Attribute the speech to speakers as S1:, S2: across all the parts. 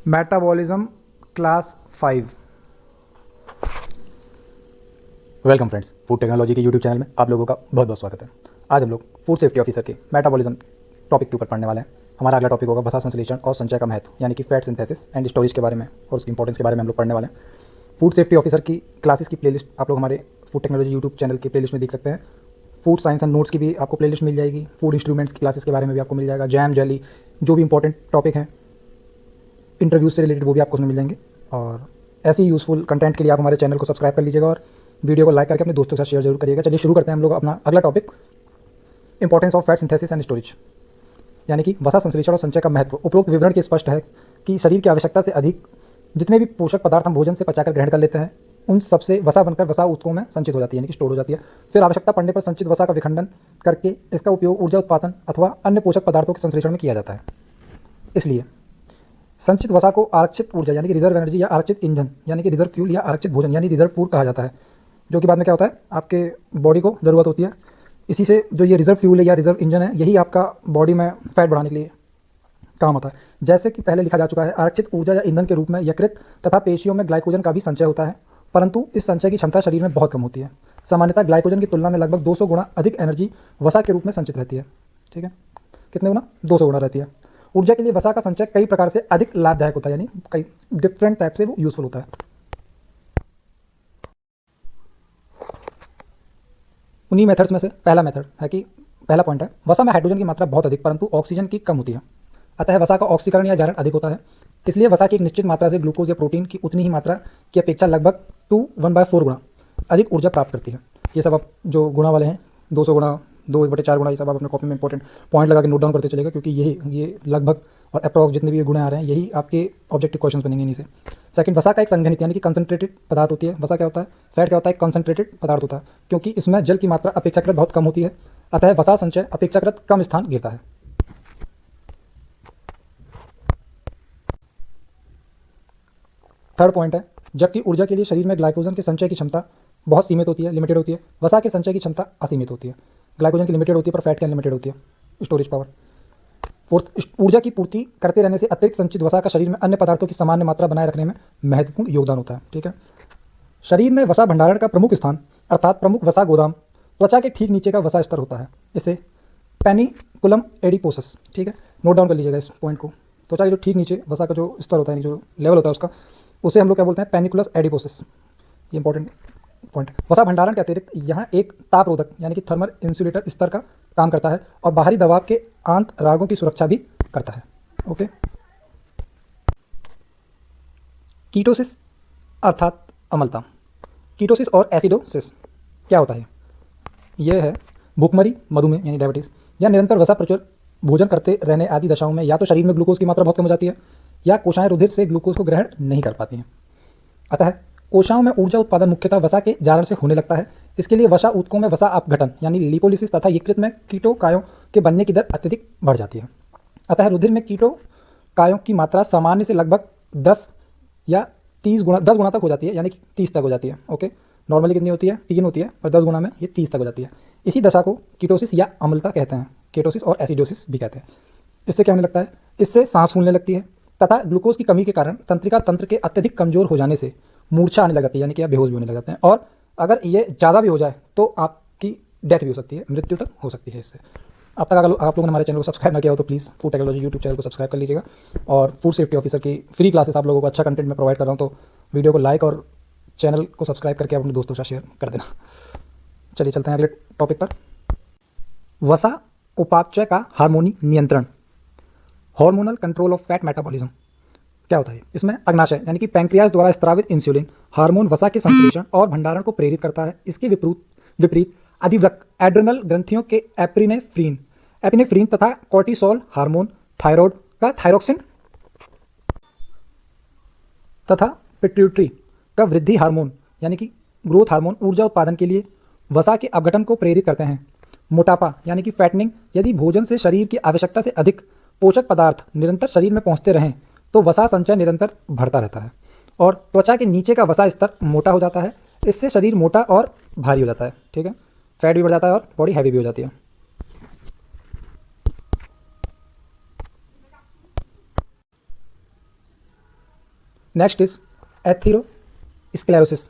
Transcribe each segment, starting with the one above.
S1: Metabolism class 5।
S2: Welcome friends, food technology के YouTube channel में आप लोगों का बहुत बहुत स्वागत है। आज हम लोग फूड सेफ्टी ऑफिसर के मेटाबॉलिज्म टॉपिक के ऊपर पढ़ने वाले हैं। हमारा अगला टॉपिक होगा वसा संश्लेषण और संचय का महत्व, यानी कि फैट सिंथेसिस एंड स्टोरेज के बारे में और उसकी इंपॉर्टेंस के बारे में हम लोग पढ़ने वाले हैं। फूड सेफ्टी ऑफिसर की क्लासेस की प्लेलिस्ट आप लोग हमारे फूड टेक्नोलॉजी यूट्यूब चैनल की प्लेलिस्ट में देख सकते हैं। फूड साइंस एंड नोट्स की भी आपको प्लेलिस्ट मिल जाएगी। फूड इंस्ट्रूमेंट्स की क्लासेस के बारे में भी आपको मिल जाएगा। जैम जेली जो भी इंपॉर्टेंट टॉपिक हैं इंटरव्यूज से रिलेटेड वो भी आपको उसमें मिल जाएंगे। और ऐसी यूज़फुल कंटेंट के लिए आप हमारे चैनल को सब्सक्राइब कर लीजिएगा और वीडियो को लाइक करके अपने दोस्तों के साथ शेयर जरूर करिएगा। चलिए शुरू करते हैं हम लोग अपना अगला topic, importance of fat synthesis and storage, यानी कि वसा संश्लेषण और संचय का महत्व। उपरोक्त विवरण के स्पष्ट है कि शरीर की आवश्यकता से अधिक जितने भी पोषक पदार्थ हम भोजन से पचाकर ग्रहण कर लेते हैं उन सबसे वसा बनकर वसा ऊतकों में संचित हो जाती है, यानी कि स्टोर हो जाती है। फिर आवश्यकता पड़ने पर संचित वसा का विखंडन करके इसका उपयोग ऊर्जा उत्पादन अथवा अन्य पोषक पदार्थों के संश्लेषण में किया जाता है। इसलिए संचित वसा को आरक्षित ऊर्जा यानी कि रिजर्व एनर्जी या आरक्षित ईंधन यानी कि रिजर्व फ्यूल या आरक्षित भोजन यानी रिजर्व फूड कहा जाता है, जो कि बाद में क्या होता है आपके बॉडी को ज़रूरत होती है। इसी से जो ये रिजर्व फ्यूल है या रिजर्व इंजन है यही आपका बॉडी में फैट बढ़ाने के लिए काम होता है। जैसे कि पहले लिखा जा चुका है, आरक्षित ऊर्जा या ईंधन के रूप में यकृत तथा पेशियों में ग्लाइकोजन का भी संचय होता है, परंतु इस संचय की क्षमता शरीर में बहुत कम होती है। सामान्यतः ग्लाइकोजन की तुलना में लगभग 200 गुना अधिक एनर्जी वसा के रूप में संचित रहती है। ठीक है, कितने गुना? 200 गुना रहती है। ऊर्जा के लिए वसा का संचय कई प्रकार से अधिक लाभदायक होता है, यानी कई डिफरेंट टाइप से वो यूजफुल होता है। उन्हीं मेथड्स में से पहला मेथड है कि पहला पॉइंट है, वसा में हाइड्रोजन की मात्रा बहुत अधिक परंतु ऑक्सीजन की कम होती है। अतः वसा का ऑक्सीकरण या जारण अधिक होता है। इसलिए वसा की एक निश्चित मात्रा से ग्लूकोज या प्रोटीन की उतनी ही मात्रा की अपेक्षा लगभग 1/4 गुणा अधिक ऊर्जा प्राप्त करती है। ये सब आप जो गुणा वाले हैं 200 गुणा 2/4 गुणा, ये सब आप अपने कॉपी में इंपॉर्टेंट पॉइंट लगा के नोट डाउन करते चलेगा, क्योंकि ये लगभग और अप्रॉक्स जितने भी ये गुणे आ रहे हैं यही आपके ऑब्जेक्टिव क्वेश्चन बनेंगे इन्हीं से। सेकंड, वसा का एक संघनित यानी कि कंसंट्रेटेड पदार्थ होती है। वसा क्या होता है? फैट क्या होता है? कंसंट्रेटेड पदार्थ होता है, क्योंकि इसमें जल की मात्रा अपेक्षाकृत बहुत कम होती है, अतः वसा संचय अपेक्षाकृत कम स्थान घेरता है। थर्ड पॉइंट है, जबकि ऊर्जा के लिए शरीर में ग्लाइकोजन के संचय की क्षमता बहुत सीमित होती है, लिमिटेड होती है, वसा के संचय की क्षमता असीमित होती है। ग्लाइकोजन की लिमिटेड होती है पर फैट की अनलिमिटेड होती है, स्टोरेज पावर। फोर्थ, ऊर्जा की पूर्ति करते रहने से अतिरिक्त संचित वसा का शरीर में अन्य पदार्थों की सामान्य मात्रा बनाए रखने में महत्वपूर्ण योगदान होता है। ठीक है, शरीर में वसा भंडारण का प्रमुख स्थान अर्थात प्रमुख वसा गोदाम त्वचा के ठीक नीचे का वसा स्तर होता है। इसे पेनिकुलम एडिपोसस, ठीक है, नोट डाउन कर लीजिएगा इस पॉइंट को। त्वचा के जो ठीक नीचे वसा का जो स्तर होता है, जो लेवल होता है उसका, उसे हम लोग क्या बोलते हैं? पेनिकुलस एडिपोसिस। ये इंपॉर्टेंट पॉइंट। वसा भंडारण के अतिरिक्त यहाँ एक तापरोधक यानी कि थर्मल इंसुलेटर स्तर का काम करता है और बाहरी दबाव के आंतरागों की सुरक्षा भी करता है। ओके, कीटोसिस अर्थात अम्लता। कीटोसिस और एसिडोसिस क्या होता है? यह है भूखमरी, मधुमेह यानी डायबिटीज या निरंतर वसा प्रचुर भोजन करते रहने आदि दशाओं में या तो शरीर में ग्लूकोज की मात्रा बहुत कम हो जाती है या कोशिकाएं रुधिर से ग्लूकोज को ग्रहण नहीं कर पाती हैं। अतः कोशिकाओं में ऊर्जा उत्पादन मुख्यतः वसा के जारण से होने लगता है। इसके लिए वसा ऊतकों में वसा अपघटन यानी लिपोलिसिस तथा यकृत में कीटोकायों के बनने की दर अत्यधिक बढ़ जाती है। अतः रुधिर में कीटोकायों की मात्रा सामान्य से लगभग 10 या 10 गुना तक हो जाती है, यानी कि 30 तक हो जाती है। ओके, नॉर्मली कितनी होती है? 3 होती है, पर 10 गुना में ये 30 तक हो जाती है। इसी दशा को कीटोसिस या अम्लता कहते हैं। कीटोसिस और एसिडोसिस भी कहते हैं। इससे क्या होने लगता है? इससे सांस फूलने लगती है तथा ग्लूकोज की कमी के कारण तंत्रिका तंत्र के अत्यधिक कमजोर हो जाने से मूर्छा आने लगती है, यानी कि आप बेहोश भी होने लग जाते हैं। और अगर ये ज़्यादा भी हो जाए तो आपकी डेथ भी हो सकती है, मृत्यु तक हो सकती है इससे। अब तक अगर आप लोगों ने हमारे चैनल को सब्सक्राइब ना किया हो तो please food technology YouTube channel को सब्सक्राइब कर लीजिएगा। और फूड सेफ्टी ऑफिसर की फ्री क्लासेस आप लोगों को अच्छा कंटेंट में प्रोवाइड कर रहा हूँ, तो वीडियो को लाइक और चैनल को सब्सक्राइब करके अपने दोस्तों के साथ शेयर कर देना। चलिए चलते हैं अगले टॉपिक पर। वसा उपापचय का हार्मोनी नियंत्रण, hormonal control of fat metabolism क्या होता है? इसमें अग्नाशय यानी कि पैंक्रियाज द्वारा स्त्रावित इंसुलिन हार्मोन वसा के संश्लेषण और भंडारण को प्रेरित करता है। इसके विपरीत अधिवृक्क एड्रेनल ग्रंथियों के एपिनेफ्रीन तथा कॉर्टिसोल हार्मोन, थायराइड का थायरोक्सिन तथा पिट्यूटरी का वृद्धि हार्मोन यानी कि ग्रोथ हार्मोन ऊर्जा उत्पादन के लिए वसा के अपघटन को प्रेरित करते हैं। मोटापा यानी कि फैटनिंग, यदि भोजन से शरीर की आवश्यकता से अधिक पोषक पदार्थ निरंतर शरीर में पहुंचते रहें तो वसा संचय निरंतर बढ़ता रहता है और त्वचा के नीचे का वसा स्तर मोटा हो जाता है। इससे शरीर मोटा और भारी हो जाता है। ठीक है, फैट भी बढ़ जाता है और बॉडी हैवी भी हो जाती है। Next is atherosclerosis.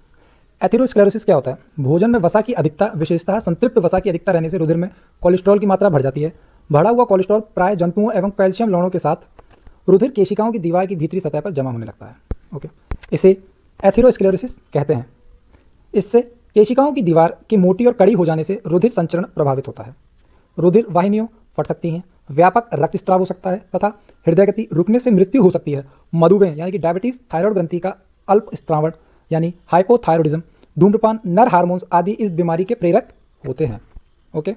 S2: एथेरोस्क्लेरोसिस क्या होता है? भोजन में वसा की अधिकता, विशेषतः संतृप्त वसा की अधिकता रहने से रुधिर में कोलेस्ट्रॉल की मात्रा बढ़ जाती है। बढ़ा हुआ कोलेस्ट्रॉल प्राय जंतुओं एवं कैल्शियम लवणों के साथ रुधिर केशिकाओं की दीवार की भीतरी सतह पर जमा होने लगता है। ओके, इसे एथेरोस्क्लेरोसिस कहते हैं। इससे केशिकाओं की दीवार की मोटी और कड़ी हो जाने से रुधिर संचरण प्रभावित होता है। रुधिर वाहिनियों फट सकती हैं, व्यापक रक्तस्राव हो सकता है तथा हृदय गति रुकने से मृत्यु हो सकती है। मधुमेह यानी कि डायबिटीज, थायराइड ग्रंथि का अल्प स्त्रावण यानी हाइपोथायरॉयडिज्म, धूम्रपान, नर हार्मोन्स आदि इस बीमारी के प्रेरक होते हैं। ओके।